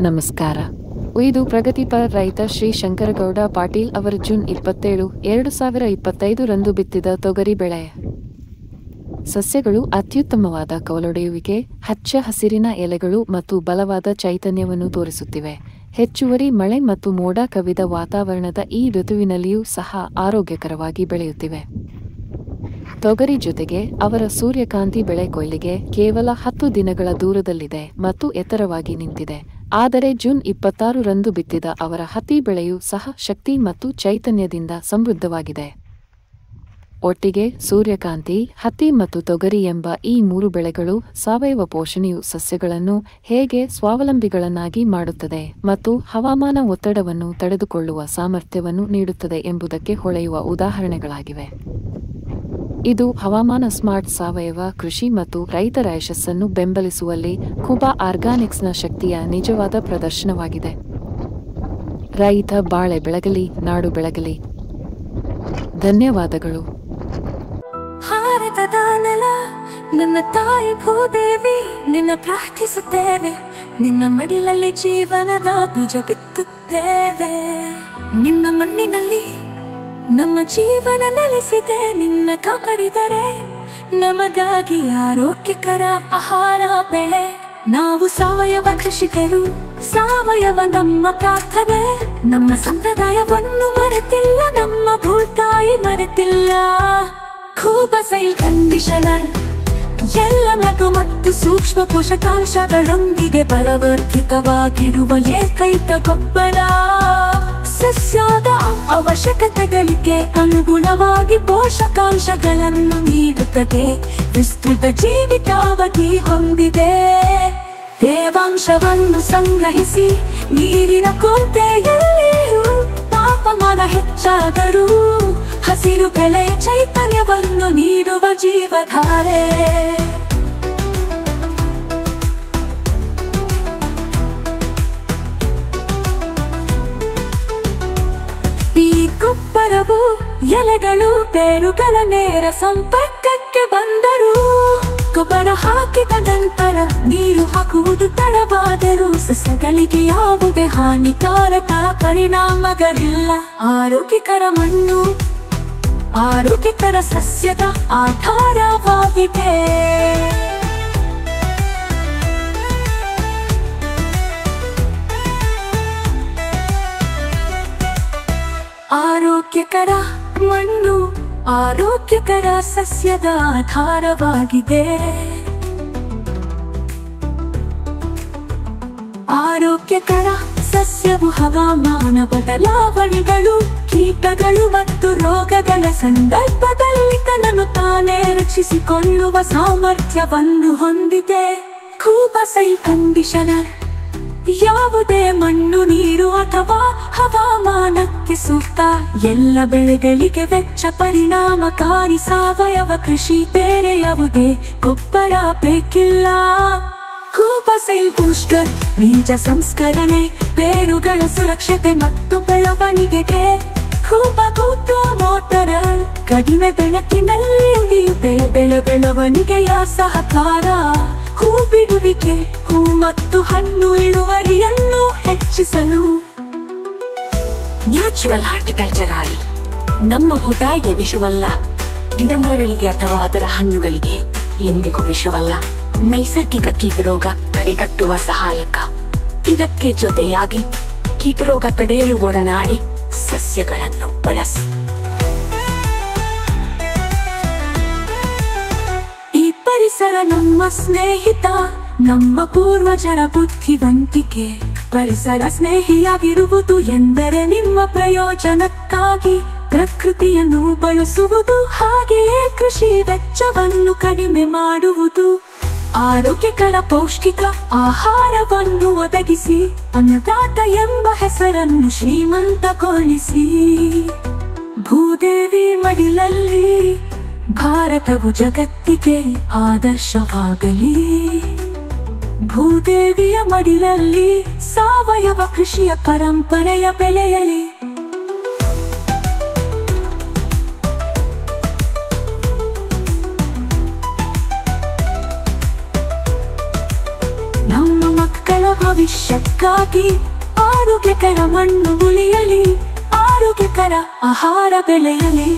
ನಮಸ್ಕಾರ. ಇದು ಪ್ರಗತಿಪರ ರೈತ ಶ್ರೀ ಶಂಕರಗೌಡ ಪಾಟೀಲ್ ಅವರ ಜೂನ್ 27, 2025 ರಂದು ಬಿತ್ತಿದ ತೊಗರಿ ಬೆಳೆ. ಸಸ್ಯಗಳು ಅತ್ಯುತ್ತಮವಾದ ಕವಲೊಡೆಯುವಿಕೆ, ಹಚ್ಚ ಹಸಿರಿನ ಎಲೆಗಳು ಮತ್ತು ಬಲವಾದ ಚೈತನ್ಯವನ್ನು ತೋರಿಸುತ್ತಿವೆ. ಹೆಚ್ಚುವರಿ ಮಳೆ ಮತ್ತು ಮೋಡ ಕವಿದ ವಾತಾವರಣದ ಈ ಋತುವಿನಲ್ಲಿಯೂ ಸಹ ಆರೋಗ್ಯಕರವಾಗಿ ಬೆಳೆಯುತ್ತಿವೆ. ತೊಗರಿ ಜೊತೆಗೆ ಅವರ ಸೂರ್ಯಕಾಂತಿ ಬೆಳೆ ಕೊಯ್ಲಿಗೆ ಕೇವಲ 10 ದಿನಗಳ ದೂರದಲ್ಲಿದೆ ಮತ್ತು ಎತ್ತರವಾಗಿ ನಿಂತಿದೆ. ಆದರೆ ಜೂನ್ 26 ರಂದು ಬಿತ್ತಿದ ಅವರ ಹತ್ತಿ ಬೆಳೆಯೂ ಸಹ ಶಕ್ತಿ ಮತ್ತು ಚೈತನ್ಯದಿಂದ ಸಮೃದ್ಧವಾಗಿದೆ. ಒಟ್ಟಿಗೆ ಸೂರ್ಯಕಾಂತಿ, ಹತ್ತಿ ಮತ್ತು ತೊಗರಿ ಎಂಬ ಈ 3 ಬೆಳೆಗಳು ಸಾವಯವ ಪೋಷಣೆಯು ಸಸ್ಯಗಳನ್ನು ಹೇಗೆ ಸ್ವಾವಲಂಬಿಗಳನ್ನಾಗಿ ಮಾಡುತ್ತದೆ ಮತ್ತು ಹವಾಮಾನ ಒತ್ತಡವನ್ನು ತಡೆದುಕೊಳ್ಳುವ ಸಾಮರ್ಥ್ಯವನ್ನು ನೀಡುತ್ತದೆ ಎಂಬುದಕ್ಕೆ ಹೊಳೆಯುವ ಉದಾಹರಣೆಗಳಾಗಿವೆ. ಇದು ಹವಾಮಾನ ಸ್ಮಾರ್ಟ್ ಸಾವಯವ ಕೃಷಿ ಮತ್ತು ರೈತರ ಯಶಸ್ಸನ್ನು ಬೆಂಬಲಿಸುವಲ್ಲಿ ಕುಬಾ ಆರ್ಗಾನಿಕ್ಸ್ನ ಶಕ್ತಿಯ ನಿಜವಾದ ಪ್ರದರ್ಶನವಾಗಿದೆ. ರೈತ ಬಾಳೆ ಬೆಳಗಲಿ, ನಾಡು ಬೆಳಗಲಿ. ಧನ್ಯವಾದಗಳು. ಭಾರತದ ನೆಲ ನನ್ನ ತಾಯಿ ಭೂದೇವಿ, ನಿನ್ನ ಪ್ರಾರ್ಥಿಸುತ್ತೇವೆ. ನಿನ್ನ ಮಡಿಲಲ್ಲಿ ಜೀವನದ ಬೀಜ ಬಿತ್ತುತ್ತೇವೆ. ನಿನ್ನ ಮಣ್ಣಿನಲ್ಲಿ ನಮ್ಮ ಜೀವನ ನೆಲೆಸಿದೆ. ನಿನ್ನ ಕಾಪಾಡಿದರೆ ನಮಗಾಗಿ ಆರೋಗ್ಯಕರ ಆಹಾರ ಬೆಳೆ. ನಾವು ಸಾವಯವ ಕೃಷಿಕರು, ಸಾವಯವ ನಮ್ಮ ಪ್ರಾರ್ಥನೆ. ನಮ್ಮ ಸಂಪ್ರದಾಯವನ್ನು ಮರೆತಿಲ್ಲ, ನಮ್ಮ ಭೂತಾಯಿ ಮರೆತಿಲ್ಲ. ಖೂಬಸೈಲ್ ಕಂಡೀಷನರ್ ಎಲ್ಲ ಮಗು ಮತ್ತು ಸೂಕ್ಷ್ಮ ಪೋಷಕಾಂಶಗಳೊಂದಿಗೆ ಬಲವರ್ಧಿತವಾಗಿರುವ ಏಕೈಕ ಗೊಬ್ಬರ. ಸಸ್ಯದ ಅವಶ್ಯಕತೆಗಳಿಗೆ ಅನುಗುಣವಾಗಿ ಪೋಷಕಾಂಶಗಳನ್ನು ನೀಡುತ್ತದೆ. ವಿಸ್ತೃತ ಜೀವಿತಾವಧಿ ಹೊಂದಿದೆ. ತೇವಾಂಶವನ್ನು ಸಂಗ್ರಹಿಸಿ ನೀರಿನ ಕೊರತೆಯಲ್ಲಿಯೂ ತಾಪಮಾನ ಹೆಚ್ಚಾದರೂ ಹಸಿರು ಬೆಳೆಯ ಚೈತನ್ಯವನ್ನು ನೀಡುವ ಜೀವಧಾರೆ. ಈ ಗೊಬ್ಬರವು ಎಲೆಗಳು ಬೇರುಗಳ ನೇರ ಸಂಪರ್ಕಕ್ಕೆ ಬಂದರೂ ಗೊಬ್ಬರ ಹಾಕಿದ ನಂತರ ನೀರು ಹಾಕುವುದು ತಡವಾದರೂ ಸಸ್ಯಗಳಿಗೆ ಯಾವುದೇ ಹಾನಿಕಾರಕ ಪರಿಣಾಮಗಳಿಲ್ಲ. ಆರೋಗ್ಯಕರ ಮಣ್ಣು ಆರೋಗ್ಯಕರ ಸಸ್ಯದ ಆಧಾರವಾಗಿದೆ. ಆರೋಗ್ಯಕರ ಮಣ್ಣು ಆರೋಗ್ಯಕರ ಸಸ್ಯದ ಆಧಾರವಾಗಿದೆ. ಆರೋಗ್ಯಕರ ಸಸ್ಯವು ಹವಾಮಾನ ಬದಲಾವಣೆಗಳು, ಕೀಟಗಳು ಮತ್ತು ರೋಗಗಳ ಸಂದರ್ಭದಲ್ಲಿ ತನ್ನನ್ನು ತಾನೇ ರಕ್ಷಿಸಿಕೊಳ್ಳುವ ಸಾಮರ್ಥ್ಯವನ್ನು ಹೊಂದಿದೆ. ಖೂಬಸೈಲ್ ಕಂಡೀಷನರ್ ಯಾವುದೇ ಮಣ್ಣು, ನೀರು ಅಥವಾ ಹವಾಮಾನಕ್ಕೆ ಸೂಕ್ತ. ಎಲ್ಲ ಬೆಳೆಗಳಿಗೆ ವೆಚ್ಚ ಪರಿಣಾಮಕಾರಿ ಸಾವಯವ ಕೃಷಿ. ಬೇರೆ ಯಾವುದೇ ಗೊಬ್ಬರ ಬೇಕಿಲ್ಲ. ಖೂಬಸೈಲ್ ಬೂಸ್ಟರ್ ಬೀಜ ಸಂಸ್ಕರಣೆ, ಬೇರುಗಳ ಸುರಕ್ಷತೆ ಮತ್ತು ಬೆಳವಣಿಗೆಗೆ. ಖೂಬಾ ಮೋಟರ್ ಕಡಿಮೆ ಬೆಳಕಿನಲ್ಲಿ ಉಳಿಯುತ್ತೆ. ಬೆಳವಣಿಗೆಯ ಸಹಕಾರ. ಹೂ ಬಿಡುವಿಕೆ, ಹೂ ಮತ್ತು ಹಣ್ಣು ಇಳುವರಿಯನ್ನು ಹೆಚ್ಚಿಸಲು. ನ್ಯಾಚುರಲ್ ಹಾರ್ಟಿಕಲ್ಚರ್ ಆಯಿಲ್ ನಮ್ಮ ಭೂತಾಯಿಗೆ ವಿಷವಲ್ಲ. ಗಿಡಮರಗಳಿಗೆ ಅಥವಾ ಅದರ ಹಣ್ಣುಗಳಿಗೆ ಎಂದಿಗೂ ವಿಷವಲ್ಲ. ನೈಸರ್ಗಿಕ ಕೀಟರೋಗ ತಡೆಗಟ್ಟುವ ಸಹಾಯಕ. ಇದಕ್ಕೆ ಜೊತೆಯಾಗಿ ಕೀಟರೋಗ ತಡೆಯಲು ಒಡನಾಡಿ ಸಸ್ಯಗಳನ್ನು ಬಳಸಿ. ಪರಿಸರ ನಮ್ಮ ಸ್ನೇಹಿತ, ನಮ್ಮ ಪೂರ್ವಜರ ಬುದ್ಧಿವಂತಿಕೆ. ಪರಿಸರ ಸ್ನೇಹಿಯಾಗಿರುವುದು ಎಂದರೆ ನಿಮ್ಮ ಪ್ರಯೋಜನಕ್ಕಾಗಿ ಪ್ರಕೃತಿಯನ್ನು ಬಳಸುವುದು, ಹಾಗೆಯೇ ಕೃಷಿ ವೆಚ್ಚವನ್ನು ಕಡಿಮೆ ಮಾಡುವುದು. ಆರೋಗ್ಯಕರ ಪೌಷ್ಟಿಕ ಆಹಾರವನ್ನು ಒದಗಿಸಿ ಅನ್ನದಾತ ಎಂಬ ಹೆಸರನ್ನು ಶ್ರೀಮಂತಗೊಳಿಸಿ. ಭೂದೇವಿ ಮಡಿಲಲ್ಲಿ ಭಾರತವು ಜಗತ್ತಿಗೆ ಆದರ್ಶವಾಗಲಿ. ಭೂದೇವಿಯ ಮಡಿಲಲ್ಲಿ ಸಾವಯವ ಕೃಷಿಯ ಪರಂಪರೆಯ ಬೆಳೆಯಲಿ. ನಮ್ಮ ಮಕ್ಕಳ ಭವಿಷ್ಯಕ್ಕಾಗಿ ಆರೋಗ್ಯಕರ ಮಣ್ಣು ಉಳಿಯಲಿ, ಆರೋಗ್ಯಕರ ಆಹಾರ ಬೆಳೆಯಲಿ.